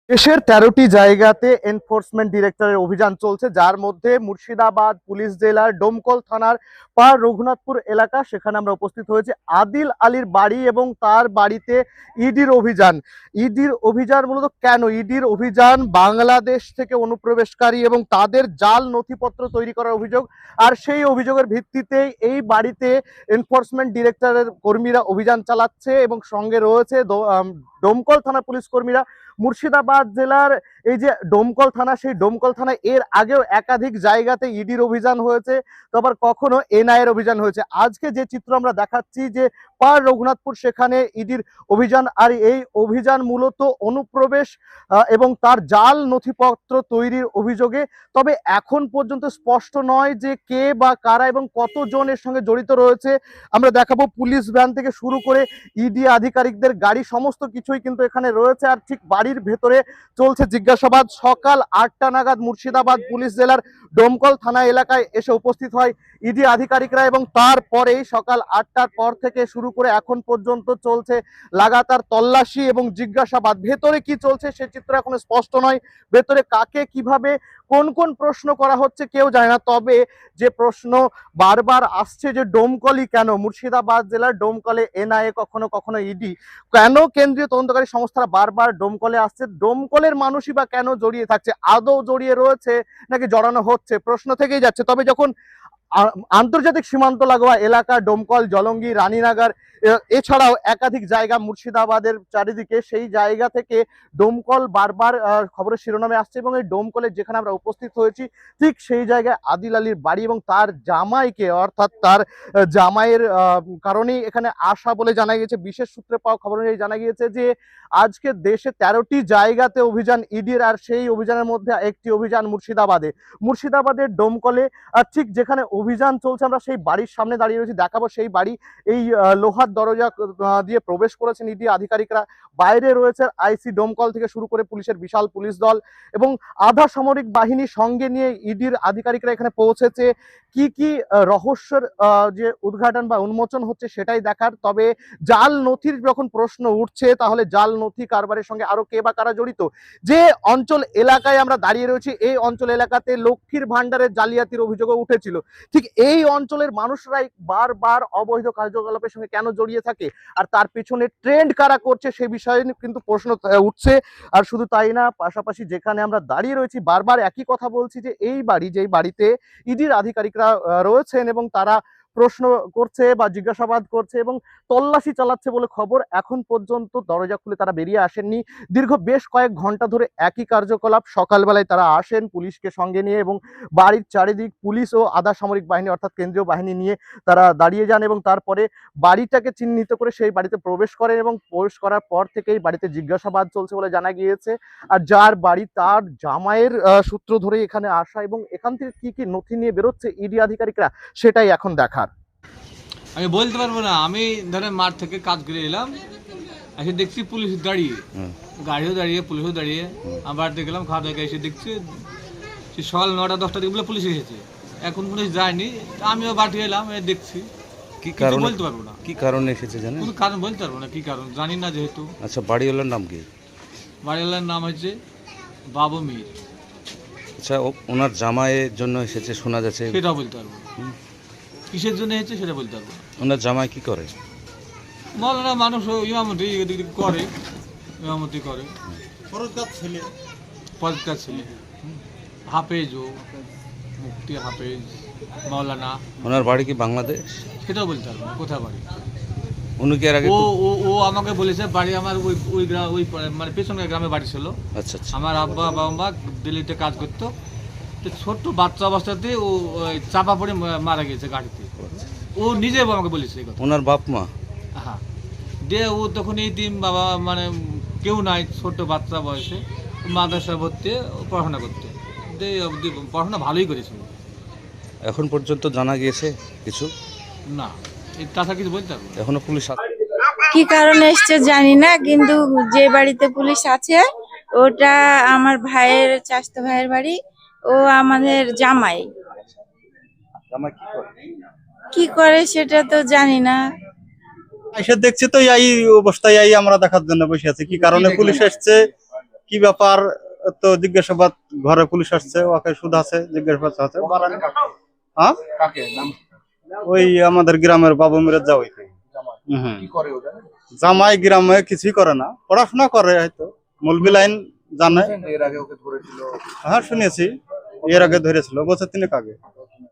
দেশের ১৩টি জায়গাতে এনফোর্সমেন্ট ডিরেক্টরের অভিযান চলছে, যার মধ্যে মুর্শিদাবাদ পুলিশ জেলার ডোমকল থানার পার রঘুনাথপুর এলাকা, সেখানে আমরা উপস্থিত হয়েছি আদিল আলীর বাড়ি এবং তার বাড়িতে ইডির অভিযান। ইডির অভিযান মূলত কেন? ইডির অভিযান বাংলাদেশ থেকে অনুপ্রবেশকারী এবং তাদের জাল নথিপত্র তৈরি করার অভিযোগ, আর সেই অভিযোগের ভিত্তিতেই এই বাড়িতে এনফোর্সমেন্ট ডিরেক্টরের কর্মীরা অভিযান চালাচ্ছে এবং সঙ্গে রয়েছে ডোমকল থানা পুলিশ কর্মীরা। মুর্শিদাবাদ জেলার এই যে ডোমকল থানা, সেই ডোমকল থানায় এর আগেও একাধিক জায়গাতে ইডির অভিযান হয়েছে, তো আবার কখনো এনআইএর অভিযান হয়েছে। আজকে যে চিত্র আমরা দেখাচ্ছি যে পার রঘুনাথপুর, সেখানে ইডির অভিযান, আর এই অভিযান মূলত অনুপ্রবেশ এবং তার জাল নথিপত্র তৈরির অভিযোগে। তবে এখন পর্যন্ত স্পষ্ট নয় যে কে বা কারা এবং কতজন এর সঙ্গে জড়িত রয়েছে। আমরা দেখাবো পুলিশ ভ্যান থেকে শুরু করে ইডি আধিকারিকদের গাড়ি, সমস্ত কিছুই কিন্তু এখানে রয়েছে। আর ঠিক বাড়ির ভেতরে চলছে জিজ্ঞাসাবাদ। সকাল ৮টা নাগাদ মুর্শিদাবাদ পুলিশ জেলার ডোমকল থানা এলাকায় এসে উপস্থিত হয় ইডি আধিকারিকরা, এবং তারপরেই সকাল ৮টার পর থেকে শুরু করে এখন পর্যন্ত চলছে লাগাতার তল্লাশি এবং জিজ্ঞাসাবাদ। ভেতরে কি চলছে সে চিত্র এখন স্পষ্ট নয়। ভেতরে কাকে কিভাবে কোন কোন প্রশ্ন করা হচ্ছে কেউ জানে না। তবে যে প্রশ্ন বারবার আসছে যে ডোমকলই কেন, মুর্শিদাবাদ জেলার ডোমকলে এনআইএ, কখনো কখনো ইডি, কেন কেন্দ্রীয় তদন্তকারী সংস্থারা বারবার ডোমকলে আসছে? ডোমকলের মানুষই বা কেন জড়িয়ে থাকছে? আদৌ জড়িয়ে রয়েছে নাকি জড়ানো হচ্ছে? প্রশ্ন থেকেই যাচ্ছে। তবে যখন আন্তর্জাতিক সীমান্ত লাগোয়া এলাকা ডোমকল, জলঙ্গি, রানীনগর, এছাড়াও একাধিক জায়গা মুর্শিদাবাদের চারিদিকে, সেই জায়গা থেকে ডোমকল বারবার খবরের শিরোনামে আসছে। এবং এই ডোমকলের যেখানে আমরা উপস্থিত হয়েছি, ঠিক সেই জায়গায় আদিল আলীর বাড়ি এবং তার জামাইকে, অর্থাৎ তার জামাইয়ের কারণেই এখানে আসা বলে জানা গিয়েছে। বিশেষ সূত্রে পাওয়া খবর অনুযায়ী জানা গিয়েছে যে আজকে দেশে ১৩টি জায়গাতে অভিযান ইডির, আর সেই অভিযানের মধ্যে একটি অভিযান মুর্শিদাবাদের ডোমকলে। আর ঠিক যেখানে অভিযান চলছে, আমরা সেই বাড়ির সামনে দাঁড়িয়ে রয়েছি, দেখাবো সেই বাড়ি। এই লোহার দরজা দিয়ে প্রবেশ করেছেন ইডি আধিকারিকরা। বাইরে রয়েছে আইসি ডোমকল থেকে শুরু করে পুলিশের বিশাল পুলিশ দল এবং আধা সামরিক বাহিনী সঙ্গে নিয়ে ইডির আধিকারিকরা এখানে পৌঁছেছে। কি কি রহস্যের যে উদ্ঘাটন বা উন্মোচন হচ্ছে সেটাই দেখার। তবে জাল নথির যখন প্রশ্ন উঠছে, তাহলে জাল নথি কারবারের সঙ্গে আরো কে বা কারা জড়িত? যে অঞ্চল এলাকায় আমরা দাঁড়িয়ে রয়েছি, এই অঞ্চল এলাকাতে লক্ষ্মীর ভান্ডারের জালিয়াতির অভিযোগও উঠেছিল। ঠিক এই অঞ্চলের মানুষরাই বারবার অবৈধ কার্যকলাপের সঙ্গে কেন জড়িয়ে থাকে, আর তার পেছনে ট্রেন্ড কারা করছে সে বিষয়ে কিন্তু প্রশ্ন উঠছে। আর শুধু তাই না, পাশাপাশি যেখানে আমরা দাঁড়িয়ে রয়েছি বারবার একই কথা বলছি যে এই বাড়ি, যেই বাড়িতে ইডির আধিকারিকরা রয়েছেন এবং তারা প্রশ্ন করছে বা জিজ্ঞাসাবাদ করছে এবং তল্লাশি চালাচ্ছে বলে খবর, এখন পর্যন্ত দরজা খুলে তারা বেরিয়ে আসেননি। দীর্ঘ বেশ কয়েক ঘন্টা ধরে একই কার্যকলাপ। সকালবেলায় তারা আসেন পুলিশকে সঙ্গে নিয়ে এবং বাড়ির চারিদিক পুলিশ ও আধা সামরিক বাহিনী অর্থাৎ কেন্দ্রীয় বাহিনী নিয়ে তারা দাঁড়িয়ে যান এবং তারপরে বাড়িটাকে চিহ্নিত করে সেই বাড়িতে প্রবেশ করেন এবং প্রবেশ করার পর থেকেই বাড়িতে জিজ্ঞাসাবাদ চলছে বলে জানা গিয়েছে। আর যার বাড়ি, তার জামাইয়ের সূত্র ধরে এখানে আসা এবং এখান থেকে কি কি নথি নিয়ে বেরোচ্ছে ইডি আধিকারিকরা, সেটাই এখন দেখার। আমি বলতে পারবো না। আমি ধরেন মাঠ থেকে কাজ করে এলাম, এসে দেখছি পুলিশ দাঁড়িয়ে, গাড়িও দাঁড়িয়ে, পুলিশও দাঁড়িয়ে। আমি বাড়িতে গেলাম, খাওয়া দাওয়া এসে দেখছি সে সকাল ৯টা-১০টার দিকে বলে পুলিশ এসেছে, এখন পুলিশ যায়নি। আমিও বাড়ি এলাম, দেখছি। কি কারণে বলতে পারবো না, কি কারণে এসেছে জানেন? কোনো কারণ বলতে পারবো না, কি কারণ জানি না যেহেতু। আচ্ছা, বাড়িওয়ালার নাম কি? বাড়িওয়ালার নাম হচ্ছে বাবু মির। আচ্ছা, ওনার জামাইয়ের জন্য এসেছে শোনা যাচ্ছে, সেটা বলতে পারবো না। কিসের জন্য এসেছে সেটা বলতে পারবো না। ওনার জামাই কি করে? মৌলানা মানুষ, ইমামতি করে, ইমামতি করে, পদকার ছেলে, হাফেজ, ও মুফতি হাফেজ মৌলানা। ওনার বাড়ি কি বাংলাদেশ? সেটাও বলতে পারবো না, কোথায় বাড়ি। উনি কি এর আগে ও ও ও আমাকে বলেছে বাড়ি আমার ওই ওই গ্রাম, ওই মানে পেছনের গ্রামে বাড়ি ছিল। আচ্ছা আচ্ছা, আমার আব্বা বাবা দিল্লিতে কাজ করতো, তো ছোট্ট বাচ্চা অবস্থাতে ও চাপা পড়ে মারা গেছে গাড়িতে। ও নিজে আমাকে বলেছে এই কথা। ওনার বাপ মা? হ্যাঁ, দিয়ে ও তখন এই দিন বাবা মানে কেউ নাই, ছোট্ট বাচ্চা বয়সে মাদ্রাসা ভর্তি পড়াশোনা করতে, পড়াশোনা ভালোই করেছিল। এখন পর্যন্ত জানা গিয়েছে কিছু? না, তাছাড়া কিছু বলতে পারবো না। এখনো পুলিশ কি কারণে এসছে জানি না, কিন্তু যে বাড়িতে পুলিশ আছে ওটা আমার ভাইয়ের, চাচাতো ভাইয়ের বাড়ি। ও আমাদের জামাই। জামাই কি করে? কি করে সেটা তো জানি না। এসে দেখছি তো এই অবস্থায় আমরা দেখার জন্য বসে আছি। কি কারণে পুলিশ এসছে কি ব্যাপার তো জিজ্ঞাসাবাদ, ঘরে পুলিশ আসছে, ওকে শুধাছে, জিজ্ঞাসাবাদ আছে। হ্যাঁ, ওই আমাদের গ্রামের বাবু মিরাজ যাওয়াই। জামাই গ্রামে কিছুই করে না, পড়াশোনা করে হয়তো, মৌলবি লাইন জানে। হ্যাঁ শুনেছি, এর আগে ধরেছিল বছর 3 আগে।